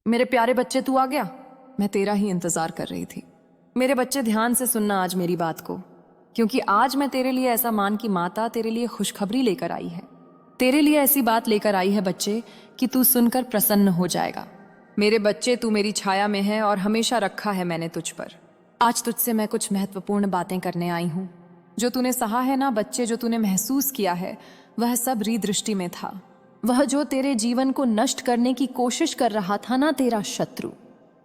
मेरे प्यारे बच्चे, तू आ गया। मैं तेरा ही इंतजार कर रही थी। मेरे बच्चे, ध्यान से सुनना आज मेरी बात को, क्योंकि आज मैं तेरे लिए ऐसा मान की माता तेरे लिए खुशखबरी लेकर आई है। तेरे लिए ऐसी बात लेकर आई है बच्चे कि तू सुनकर प्रसन्न हो जाएगा। मेरे बच्चे, तू मेरी छाया में है और हमेशा रखा है मैंने तुझ पर। आज तुझसे मैं कुछ महत्वपूर्ण बातें करने आई हूं। जो तूने सहा है ना बच्चे, जो तूने महसूस किया है, वह सब दृष्टि में था। वह जो तेरे जीवन को नष्ट करने की कोशिश कर रहा था ना, तेरा शत्रु।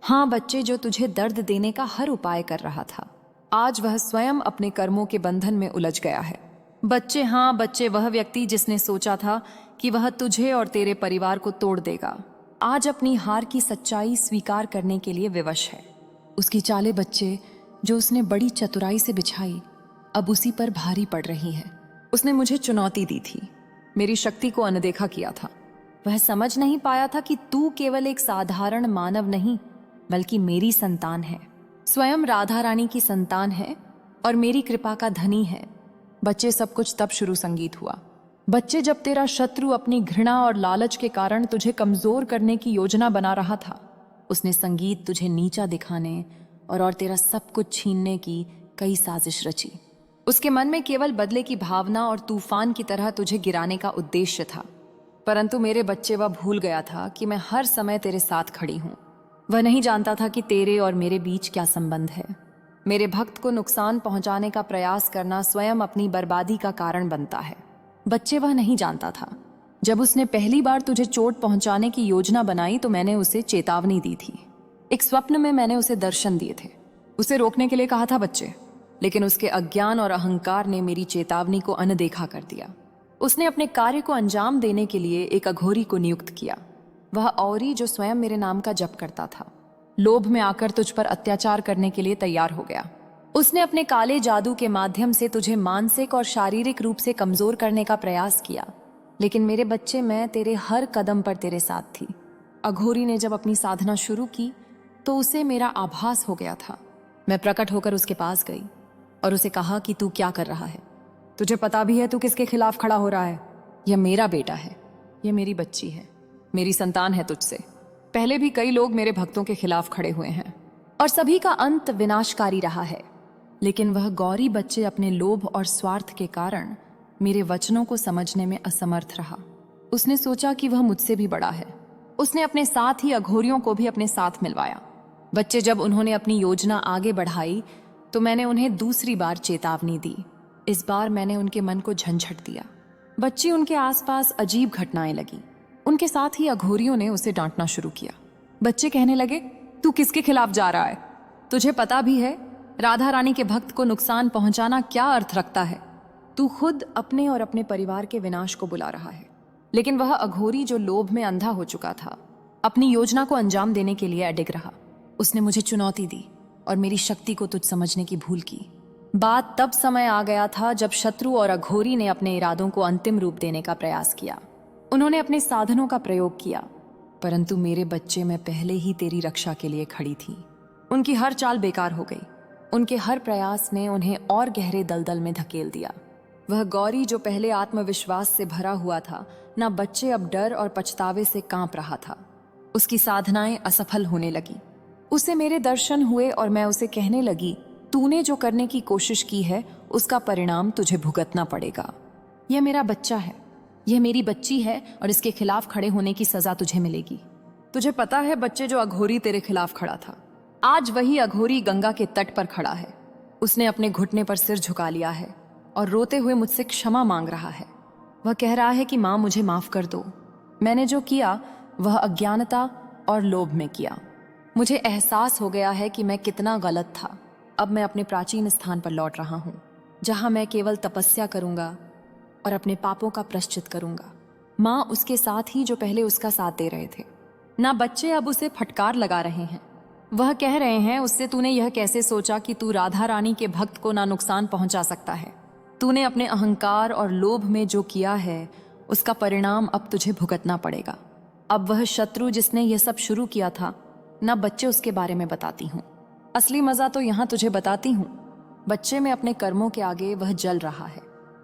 हाँ बच्चे, जो तुझे दर्द देने का हर उपाय कर रहा था, आज वह स्वयं अपने कर्मों के बंधन में उलझ गया है। बच्चे, हाँ बच्चे, वह व्यक्ति जिसने सोचा था कि वह तुझे और तेरे परिवार को तोड़ देगा, आज अपनी हार की सच्चाई स्वीकार करने के लिए विवश है। उसकी चालें बच्चे, जो उसने बड़ी चतुराई से बिछाई, अब उसी पर भारी पड़ रही है। उसने मुझे चुनौती दी थी, मेरी शक्ति को अनदेखा किया था। वह समझ नहीं पाया था कि तू केवल एक साधारण मानव नहीं, बल्कि मेरी संतान है, स्वयं राधा रानी की संतान है और मेरी कृपा का धनी है। बच्चे, सब कुछ तब शुरू संगीत हुआ। बच्चे, जब तेरा शत्रु अपनी घृणा और लालच के कारण तुझे कमजोर करने की योजना बना रहा था, उसने संगीत तुझे नीचा दिखाने और तेरा सब कुछ छीनने की कई साजिश रची। उसके मन में केवल बदले की भावना और तूफान की तरह तुझे गिराने का उद्देश्य था। परंतु मेरे बच्चे, वह भूल गया था कि मैं हर समय तेरे साथ खड़ी हूं। वह नहीं जानता था कि तेरे और मेरे बीच क्या संबंध है। मेरे भक्त को नुकसान पहुंचाने का प्रयास करना स्वयं अपनी बर्बादी का कारण बनता है। बच्चे, वह नहीं जानता था। जब उसने पहली बार तुझे चोट पहुंचाने की योजना बनाई तो मैंने उसे चेतावनी दी थी। एक स्वप्न में मैंने उसे दर्शन दिए थे, उसे रोकने के लिए कहा था बच्चे, लेकिन उसके अज्ञान और अहंकार ने मेरी चेतावनी को अनदेखा कर दिया। उसने अपने कार्य को अंजाम देने के लिए एक अघोरी को नियुक्त किया। वह औरी जो स्वयं मेरे नाम का जप करता था, लोभ में आकर तुझ पर अत्याचार करने के लिए तैयार हो गया। उसने अपने काले जादू के माध्यम से तुझे मानसिक और शारीरिक रूप से कमजोर करने का प्रयास किया। लेकिन मेरे बच्चे, मैं तेरे हर कदम पर तेरे साथ थी। अघोरी ने जब अपनी साधना शुरू की तो उसे मेरा आभास हो गया था। मैं प्रकट होकर उसके पास गई और उसे कहा कि तू क्या कर रहा है? तुझे पता भी है तू किसके खिलाफ खड़ा हो रहा है? यह मेरा बेटा है, यह मेरी बच्ची है, मेरी संतान है तुझसे। पहले भी कई लोग मेरे भक्तों के खिलाफ खड़े हुए हैं और सभी का अंत विनाशकारी रहा है। लेकिन वह गौरी बच्चे अपने लोभ और स्वार्थ के कारण मेरे वचनों को समझने में असमर्थ रहा। उसने सोचा कि वह मुझसे भी बड़ा है। उसने अपने साथ ही अघोरियों को भी अपने साथ मिलवाया। बच्चे, जब उन्होंने अपनी योजना आगे बढ़ाई तो मैंने उन्हें दूसरी बार चेतावनी दी। इस बार मैंने उनके मन को झंझट दिया। बच्ची, उनके आसपास अजीब घटनाएं लगी। उनके साथ ही अघोरियों ने उसे डांटना शुरू किया। बच्चे कहने लगे, तू किसके खिलाफ जा रहा है? तुझे पता भी है राधा रानी के भक्त को नुकसान पहुंचाना क्या अर्थ रखता है? तू खुद अपने और अपने परिवार के विनाश को बुला रहा है। लेकिन वह अघोरी, जो लोभ में अंधा हो चुका था, अपनी योजना को अंजाम देने के लिए अडिग रहा। उसने मुझे चुनौती दी और मेरी शक्ति को तुझ समझने की भूल की। बात तब समय आ गया था जब शत्रु और अघोरी ने अपने इरादों को अंतिम रूप देने का प्रयास किया। उन्होंने अपने साधनों का प्रयोग किया, परंतु मेरे बच्चे, मैं पहले ही तेरी रक्षा के लिए खड़ी थी। उनकी हर चाल बेकार हो गई। उनके हर प्रयास ने उन्हें और गहरे दलदल में धकेल दिया। वह गौरी, जो पहले आत्मविश्वास से भरा हुआ था ना, बच्चे अब डर और पछतावे से कांप रहा था। उसकी साधनाएं असफल होने लगी। उसे मेरे दर्शन हुए और मैं उसे कहने लगी, तूने जो करने की कोशिश की है उसका परिणाम तुझे भुगतना पड़ेगा। यह मेरा बच्चा है, यह मेरी बच्ची है और इसके खिलाफ खड़े होने की सजा तुझे मिलेगी। तुझे पता है बच्चे, जो अघोरी तेरे खिलाफ खड़ा था, आज वही अघोरी गंगा के तट पर खड़ा है। उसने अपने घुटने पर सिर झुका लिया है और रोते हुए मुझसे क्षमा मांग रहा है। वह कह रहा है कि माँ, मुझे माफ कर दो। मैंने जो किया वह अज्ञानता और लोभ में किया। मुझे एहसास हो गया है कि मैं कितना गलत था। अब मैं अपने प्राचीन स्थान पर लौट रहा हूँ, जहाँ मैं केवल तपस्या करूंगा और अपने पापों का प्रायश्चित करूंगा। माँ उसके साथ ही जो पहले उसका साथ दे रहे थे ना, बच्चे अब उसे फटकार लगा रहे हैं। वह कह रहे हैं, उससे तूने यह कैसे सोचा कि तू राधा रानी के भक्त को ना नुकसान पहुंचा सकता है? तूने अपने अहंकार और लोभ में जो किया है उसका परिणाम अब तुझे भुगतना पड़ेगा। अब वह शत्रु जिसने यह सब शुरू किया था ना, बच्चे, उसके बारे में बताती हूँ। असली मजा तो यहाँ तुझे बताती हूँ। बच्चे में अपने कर्मों के आगे वह जल रहा है।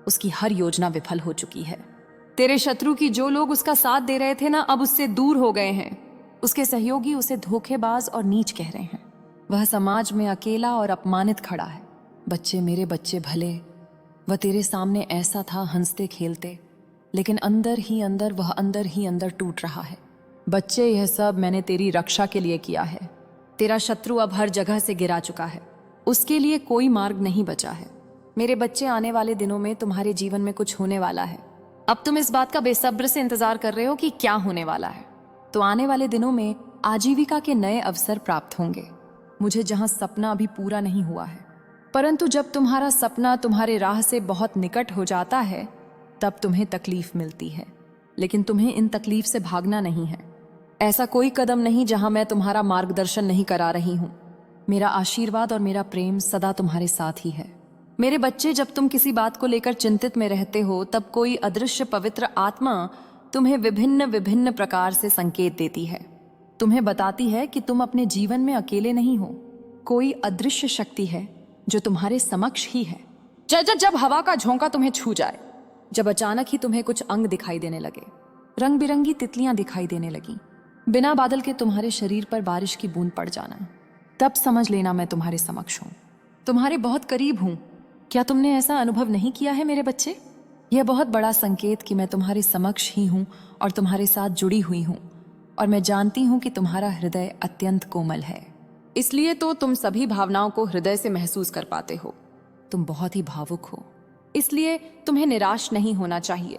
उसकी हर योजना विफल हो चुकी है। तेरे शत्रु की जो लोग उसका साथ दे रहे थे ना, अब उससे दूर हो गए हैं। उसके सहयोगी उसे धोखेबाज और नीच कह रहे हैं। वह समाज में अकेला और अपमानित खड़ा है। बच्चे, मेरे बच्चे भले, वह तेरे सामने ऐसा था हंसते खेलते, लेकिन अंदर ही अंदर टूट रहा है। बच्चे, यह सब मैंने तेरी रक्षा के लिए किया है। तेरा शत्रु अब हर जगह से गिरा चुका है, उसके लिए कोई मार्ग नहीं बचा है। मेरे बच्चे, आने वाले दिनों में तुम्हारे जीवन में कुछ होने वाला है। अब तुम इस बात का बेसब्र से इंतजार कर रहे हो कि क्या होने वाला है। तो आने वाले दिनों में आजीविका के नए अवसर प्राप्त होंगे। मुझे जहां सपना अभी पूरा नहीं हुआ है, परंतु जब तुम्हारा सपना तुम्हारे राह से बहुत निकट हो जाता है तब तुम्हें तकलीफ मिलती है, लेकिन तुम्हें इन तकलीफ से भागना नहीं है। ऐसा कोई कदम नहीं जहां मैं तुम्हारा मार्गदर्शन नहीं करा रही हूं। मेरा आशीर्वाद और मेरा प्रेम सदा तुम्हारे साथ ही है। मेरे बच्चे, जब तुम किसी बात को लेकर चिंतित में रहते हो तब कोई अदृश्य पवित्र आत्मा तुम्हें विभिन्न विभिन्न प्रकार से संकेत देती है। तुम्हें बताती है कि तुम अपने जीवन में अकेले नहीं हो। कोई अदृश्य शक्ति है जो तुम्हारे समक्ष ही है। जब हवा का झोंका तुम्हें छू जाए, जब अचानक ही तुम्हें कुछ अंग दिखाई देने लगे, रंग बिरंगी तितलियां दिखाई देने लगी, बिना बादल के तुम्हारे शरीर पर बारिश की बूंद पड़ जाना, तब समझ लेना मैं तुम्हारे समक्ष हूं, तुम्हारे बहुत करीब हूं। क्या तुमने ऐसा अनुभव नहीं किया है मेरे बच्चे? यह बहुत बड़ा संकेत कि मैं तुम्हारे समक्ष ही हूं और तुम्हारे साथ जुड़ी हुई हूं, और मैं जानती हूं कि तुम्हारा हृदय अत्यंत कोमल है। इसलिए तो तुम सभी भावनाओं को हृदय से महसूस कर पाते हो। तुम बहुत ही भावुक हो, इसलिए तुम्हें निराश नहीं होना चाहिए।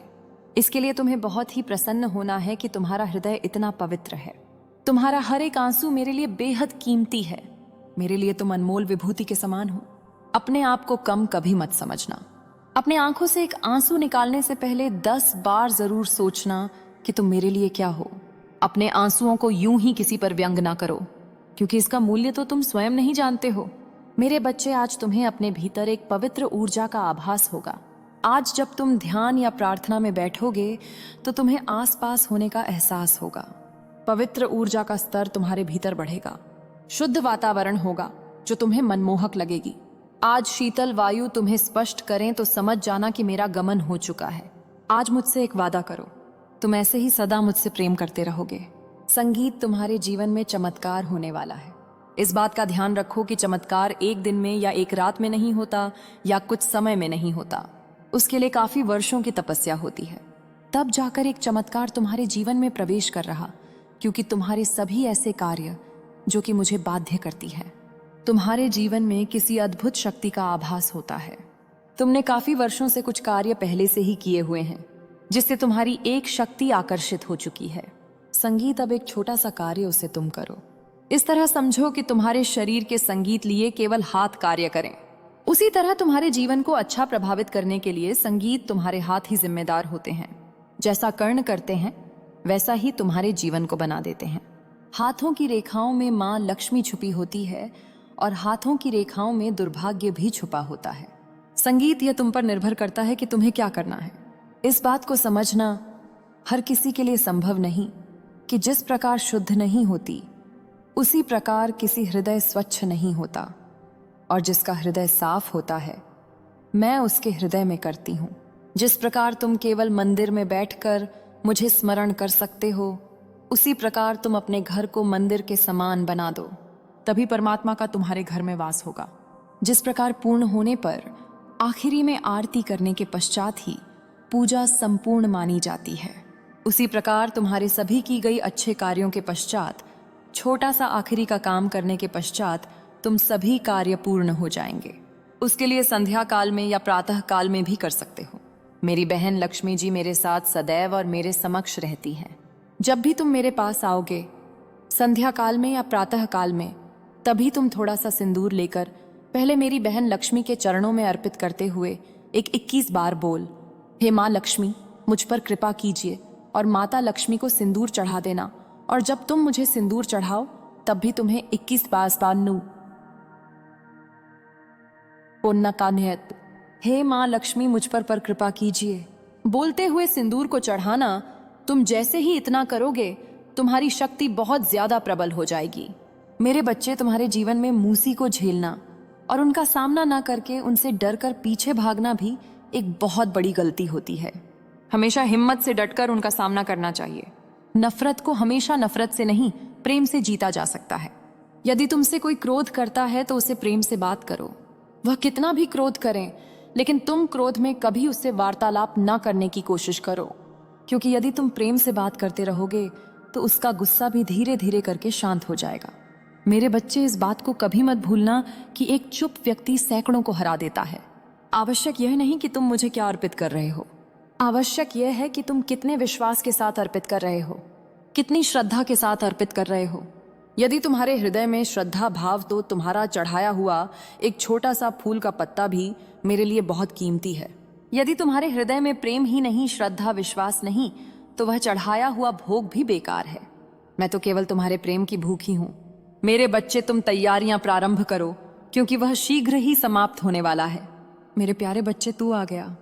इसके लिए तुम्हें बहुत ही प्रसन्न होना है कि तुम्हारा हृदय इतना पवित्र है। तुम्हारा हर एक आंसू मेरे लिए बेहद कीमती है। मेरे लिए तुम अनमोल विभूति के समान हो। अपने आप को कम कभी मत समझना। अपने आंखों से एक आंसू निकालने से पहले 10 बार जरूर सोचना कि तुम मेरे लिए क्या हो। अपने आंसुओं को यूं ही किसी पर व्यंग ना करो, क्योंकि इसका मूल्य तो तुम स्वयं नहीं जानते हो। मेरे बच्चे, आज तुम्हें अपने भीतर एक पवित्र ऊर्जा का आभास होगा। आज जब तुम ध्यान या प्रार्थना में बैठोगे तो तुम्हें आसपास होने का एहसास होगा। पवित्र ऊर्जा का स्तर तुम्हारे भीतर बढ़ेगा। शुद्ध वातावरण होगा जो तुम्हें मनमोहक लगेगी। आज शीतल वायु तुम्हें स्पष्ट करें तो समझ जाना कि मेरा गमन हो चुका है। आज मुझसे एक वादा करो, तुम ऐसे ही सदा मुझसे प्रेम करते रहोगे। संगीत, तुम्हारे जीवन में चमत्कार होने वाला है। इस बात का ध्यान रखो कि चमत्कार एक दिन में या एक रात में नहीं होता या कुछ समय में नहीं होता। उसके लिए काफी वर्षों की तपस्या होती है। तब जाकर एक चमत्कार तुम्हारे जीवन में प्रवेश कर रहा, क्योंकि तुम्हारे सभी ऐसे कार्य जो कि मुझे बाध्य करती है। तुम्हारे जीवन में किसी अद्भुत शक्ति का आभास होता है। तुमने काफी वर्षों से कुछ कार्य पहले से ही किए हुए हैं, जिससे तुम्हारी एक शक्ति आकर्षित हो चुकी है। संगीत, अब एक छोटा सा कार्य उसे तुम करो। इस तरह समझो कि तुम्हारे शरीर के संगीत लिए केवल हाथ कार्य करें। उसी तरह तुम्हारे जीवन को अच्छा प्रभावित करने के लिए संगीत तुम्हारे हाथ ही जिम्मेदार होते हैं। जैसा कर्ण करते हैं वैसा ही तुम्हारे जीवन को बना देते हैं। हाथों की रेखाओं में माँ लक्ष्मी छुपी होती है और हाथों की रेखाओं में दुर्भाग्य भी छुपा होता है। संगीत, यह तुम पर निर्भर करता है कि तुम्हें क्या करना है। इस बात को समझना हर किसी के लिए संभव नहीं कि जिस प्रकार शुद्ध नहीं होती उसी प्रकार किसी हृदय स्वच्छ नहीं होता, और जिसका हृदय साफ होता है मैं उसके हृदय में करती हूँ। जिस प्रकार तुम केवल मंदिर में बैठकर मुझे स्मरण कर सकते हो, उसी प्रकार तुम अपने घर को मंदिर के समान बना दो, तभी परमात्मा का तुम्हारे घर में वास होगा। जिस प्रकार पूर्ण होने पर आखिरी में आरती करने के पश्चात ही पूजा संपूर्ण मानी जाती है, उसी प्रकार तुम्हारे सभी की गई अच्छे कार्यों के पश्चात छोटा सा आखिरी का काम करने के पश्चात तुम सभी कार्य पूर्ण हो जाएंगे। उसके लिए संध्या काल में या प्रातः काल में भी कर सकते हो। मेरी बहन लक्ष्मी जी मेरे साथ सदैव और मेरे समक्ष रहती हैं। जब भी तुम मेरे पास आओगे संध्या काल में या प्रातः काल में, तभी तुम थोड़ा सा सिंदूर लेकर पहले मेरी बहन लक्ष्मी के चरणों में अर्पित करते हुए एक 21 बार बोल, हे माँ लक्ष्मी मुझ पर कृपा कीजिए, और माता लक्ष्मी को सिंदूर चढ़ा देना। और जब तुम मुझे सिंदूर चढ़ाओ तब भी तुम्हें 21 बार पुण्य का नियत, हे माँ लक्ष्मी मुझ पर कृपा कीजिए बोलते हुए सिंदूर को चढ़ाना। तुम जैसे ही इतना करोगे तुम्हारी शक्ति बहुत ज्यादा प्रबल हो जाएगी। मेरे बच्चे, तुम्हारे जीवन में मूसी को झेलना और उनका सामना ना करके उनसे डरकर पीछे भागना भी एक बहुत बड़ी गलती होती है। हमेशा हिम्मत से डटकर उनका सामना करना चाहिए। नफरत को हमेशा नफरत से नहीं प्रेम से जीता जा सकता है। यदि तुमसे कोई क्रोध करता है तो उसे प्रेम से बात करो। वह कितना भी क्रोध करें, लेकिन तुम क्रोध में कभी उससे वार्तालाप न करने की कोशिश करो, क्योंकि यदि तुम प्रेम से बात करते रहोगे तो उसका गुस्सा भी धीरे धीरे करके शांत हो जाएगा। मेरे बच्चे, इस बात को कभी मत भूलना कि एक चुप व्यक्ति सैकड़ों को हरा देता है। आवश्यक यह नहीं कि तुम मुझे क्या अर्पित कर रहे हो, आवश्यक यह है कि तुम कितने विश्वास के साथ अर्पित कर रहे हो, कितनी श्रद्धा के साथ अर्पित कर रहे हो। यदि तुम्हारे हृदय में श्रद्धा भाव, तो तुम्हारा चढ़ाया हुआ एक छोटा सा फूल का पत्ता भी मेरे लिए बहुत कीमती है। यदि तुम्हारे हृदय में प्रेम ही नहीं, श्रद्धा विश्वास नहीं, तो वह चढ़ाया हुआ भोग भी बेकार है। मैं तो केवल तुम्हारे प्रेम की भूखी हूं। मेरे बच्चे, तुम तैयारियां प्रारंभ करो, क्योंकि वह शीघ्र ही समाप्त होने वाला है। मेरे प्यारे बच्चे, तू आ गया।